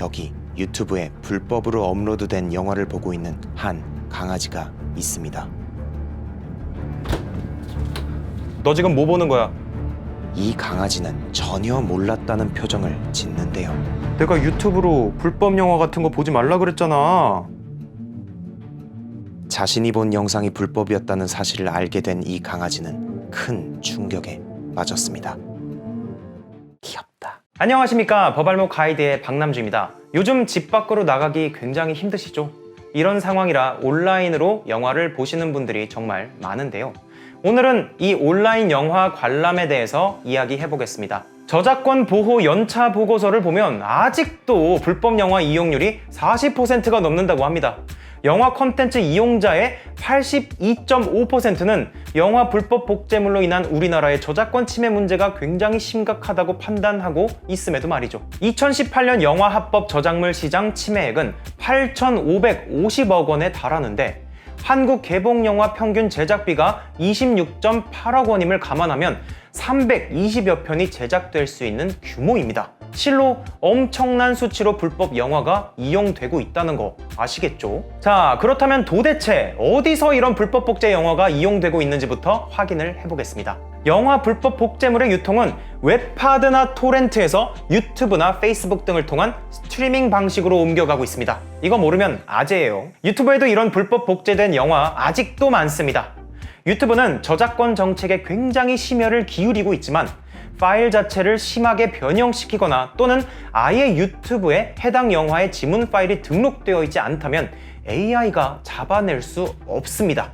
여기 유튜브에 불법으로 업로드된 영화를 보고 있는 한 강아지가 있습니다. 너 지금 뭐 보는 거야? 이 강아지는 전혀 몰랐다는 표정을 짓는데요. 내가 유튜브로 불법 영화 같은 거 보지 말라 그랬잖아. 자신이 본 영상이 불법이었다는 사실을 알게 된 이 강아지는 큰 충격에 빠졌습니다. 귀엽다. 안녕하십니까, 법알목 가이드의 박남주입니다. 요즘 집 밖으로 나가기 굉장히 힘드시죠? 이런 상황이라 온라인으로 영화를 보시는 분들이 정말 많은데요. 오늘은 이 온라인 영화 관람에 대해서 이야기해 보겠습니다. 저작권 보호 연차 보고서를 보면 아직도 불법 영화 이용률이 40%가 넘는다고 합니다. 영화 콘텐츠 이용자의 82.5%는 영화 불법 복제물로 인한 우리나라의 저작권 침해 문제가 굉장히 심각하다고 판단하고 있음에도 말이죠. 2018년 영화 합법 저작물 시장 침해액은 8,550억 원에 달하는데 한국 개봉 영화 평균 제작비가 26.8억 원임을 감안하면 320여 편이 제작될 수 있는 규모입니다. 실로 엄청난 수치로 불법 영화가 이용되고 있다는 거 아시겠죠? 자, 그렇다면 도대체 어디서 이런 불법 복제 영화가 이용되고 있는지부터 확인을 해보겠습니다. 영화 불법 복제물의 유통은 웹하드나 토렌트에서 유튜브나 페이스북 등을 통한 스트리밍 방식으로 옮겨가고 있습니다. 이거 모르면 아재예요. 유튜브에도 이런 불법 복제된 영화 아직도 많습니다. 유튜브는 저작권 정책에 굉장히 심혈을 기울이고 있지만 파일 자체를 심하게 변형시키거나 또는 아예 유튜브에 해당 영화의 지문 파일이 등록되어 있지 않다면 AI가 잡아낼 수 없습니다.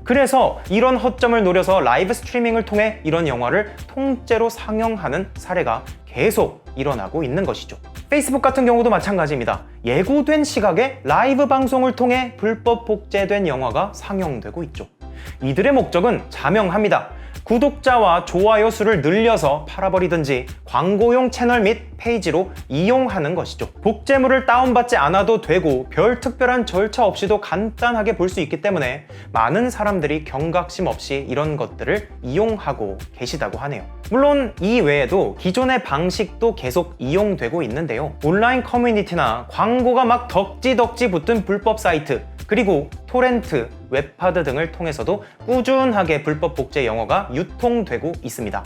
그래서 이런 허점을 노려서 라이브 스트리밍을 통해 이런 영화를 통째로 상영하는 사례가 계속 일어나고 있는 것이죠. 페이스북 같은 경우도 마찬가지입니다. 예고된 시각에 라이브 방송을 통해 불법 복제된 영화가 상영되고 있죠. 이들의 목적은 자명합니다. 구독자와 좋아요 수를 늘려서 팔아버리든지 광고용 채널 및 페이지로 이용하는 것이죠. 복제물을 다운받지 않아도 되고 별 특별한 절차 없이도 간단하게 볼 수 있기 때문에 많은 사람들이 경각심 없이 이런 것들을 이용하고 계시다고 하네요. 물론 이 외에도 기존의 방식도 계속 이용되고 있는데요. 온라인 커뮤니티나 광고가 막 덕지덕지 붙은 불법 사이트, 그리고 토렌트, 웹하드 등을 통해서도 꾸준하게 불법 복제 영화가 유통되고 있습니다.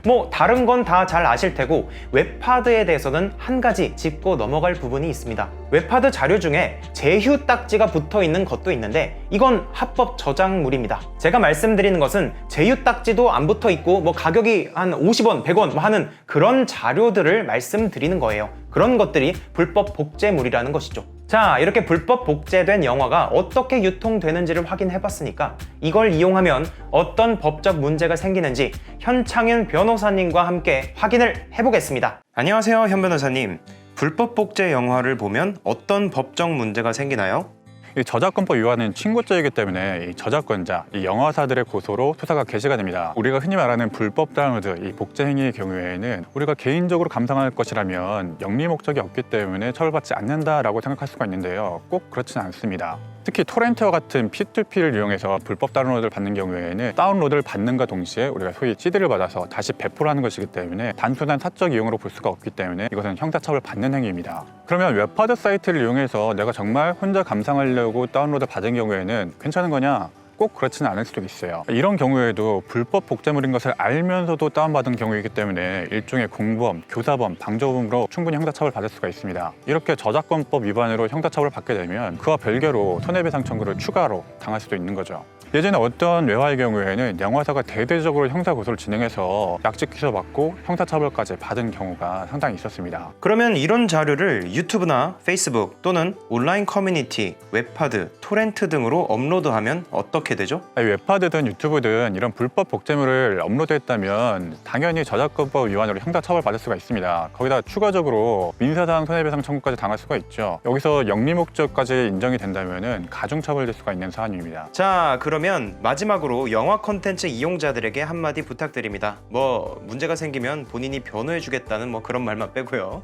뭐 다른 건 다 잘 아실 테고 웹하드에 대해서는 한 가지 짚고 넘어갈 부분이 있습니다. 웹하드 자료 중에 제휴 딱지가 붙어 있는 것도 있는데 이건 합법 저작물입니다. 제가 말씀드리는 것은 제휴 딱지도 안 붙어 있고 뭐 가격이 한 50원, 100원 하는 그런 자료들을 말씀드리는 거예요. 그런 것들이 불법 복제물이라는 것이죠. 자, 이렇게 불법 복제된 영화가 어떻게 유통되는지를 확인해봤으니까 이걸 이용하면 어떤 법적 문제가 생기는지 현창윤 변호사님과 함께 확인을 해보겠습니다. 안녕하세요, 현 변호사님. 불법 복제 영화를 보면 어떤 법적 문제가 생기나요? 이 저작권법 위반은 친고죄이기 때문에 이 저작권자, 이 영화사들의 고소로 수사가 개시가 됩니다. 우리가 흔히 말하는 불법 다운로드, 이 복제 행위의 경우에는 우리가 개인적으로 감상할 것이라면 영리 목적이 없기 때문에 처벌받지 않는다라고 생각할 수가 있는데요. 꼭 그렇지는 않습니다. 특히 토렌트와 같은 P2P를 이용해서 불법 다운로드를 받는 경우에는 다운로드를 받는과 동시에 우리가 소위 CD를 받아서 다시 배포를 하는 것이기 때문에 단순한 사적 이용으로 볼 수가 없기 때문에 이것은 형사처벌 받는 행위입니다. 그러면 웹하드 사이트를 이용해서 내가 정말 혼자 감상하려고 다운로드 받은 경우에는 괜찮은 거냐? 꼭 그렇지는 않을 수도 있어요. 이런 경우에도 불법 복제물인 것을 알면서도 다운받은 경우이기 때문에 일종의 공범, 교사범, 방조범으로 충분히 형사처벌 받을 수가 있습니다. 이렇게 저작권법 위반으로 형사처벌을 받게 되면 그와 별개로 손해배상 청구를 추가로 당할 수도 있는 거죠. 예전에 어떤 외화의 경우에는 영화사가 대대적으로 형사고소를 진행해서 약식 기소받고 형사처벌까지 받은 경우가 상당히 있었습니다. 그러면 이런 자료를 유튜브나 페이스북 또는 온라인 커뮤니티, 웹하드, 토렌트 등으로 업로드하면 어떻게 되죠? 웹하드든 유튜브든 이런 불법 복제물을 업로드했다면 당연히 저작권법 위반으로 형사처벌 받을 수가 있습니다. 거기다 추가적으로 민사상 손해배상 청구까지 당할 수가 있죠. 여기서 영리 목적까지 인정이 된다면 가중처벌될 수가 있는 사안입니다. 자, 그러면 마지막으로 영화 콘텐츠 이용자들에게 한마디 부탁드립니다. 뭐 문제가 생기면 본인이 변호해주겠다는 뭐 그런 말만 빼고요.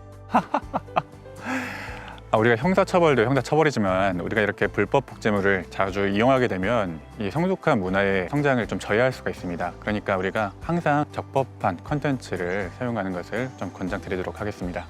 우리가 형사처벌도 형사처벌이지만 우리가 이렇게 불법 복제물을 자주 이용하게 되면 이 성숙한 문화의 성장을 좀 저해할 수가 있습니다. 그러니까 우리가 항상 적법한 컨텐츠를 사용하는 것을 좀 권장드리도록 하겠습니다.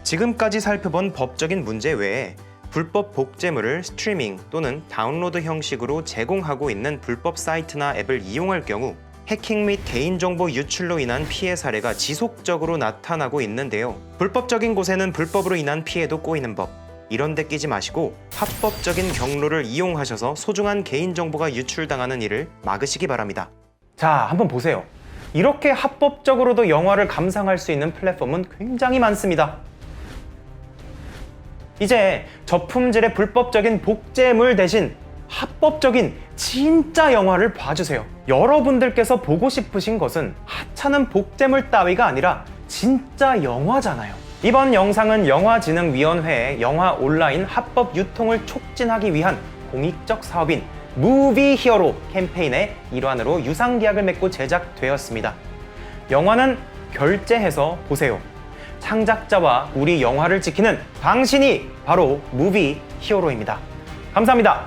지금까지 살펴본 법적인 문제 외에 불법 복제물을 스트리밍 또는 다운로드 형식으로 제공하고 있는 불법 사이트나 앱을 이용할 경우 해킹 및 개인정보 유출로 인한 피해 사례가 지속적으로 나타나고 있는데요. 불법적인 곳에는 불법으로 인한 피해도 꼬이는 법. 이런 데 끼지 마시고 합법적인 경로를 이용하셔서 소중한 개인정보가 유출당하는 일을 막으시기 바랍니다. 자, 한번 보세요. 이렇게 합법적으로도 영화를 감상할 수 있는 플랫폼은 굉장히 많습니다. 이제 저품질의 불법적인 복제물 대신 합법적인 진짜 영화를 봐주세요. 여러분들께서 보고 싶으신 것은 하찮은 복제물 따위가 아니라 진짜 영화잖아요. 이번 영상은 영화진흥위원회의 영화 온라인 합법 유통을 촉진하기 위한 공익적 사업인 무비 히어로 캠페인의 일환으로 유상계약을 맺고 제작되었습니다. 영화는 결제해서 보세요. 창작자와 우리 영화를 지키는 당신이 바로 무비 히어로입니다. 감사합니다.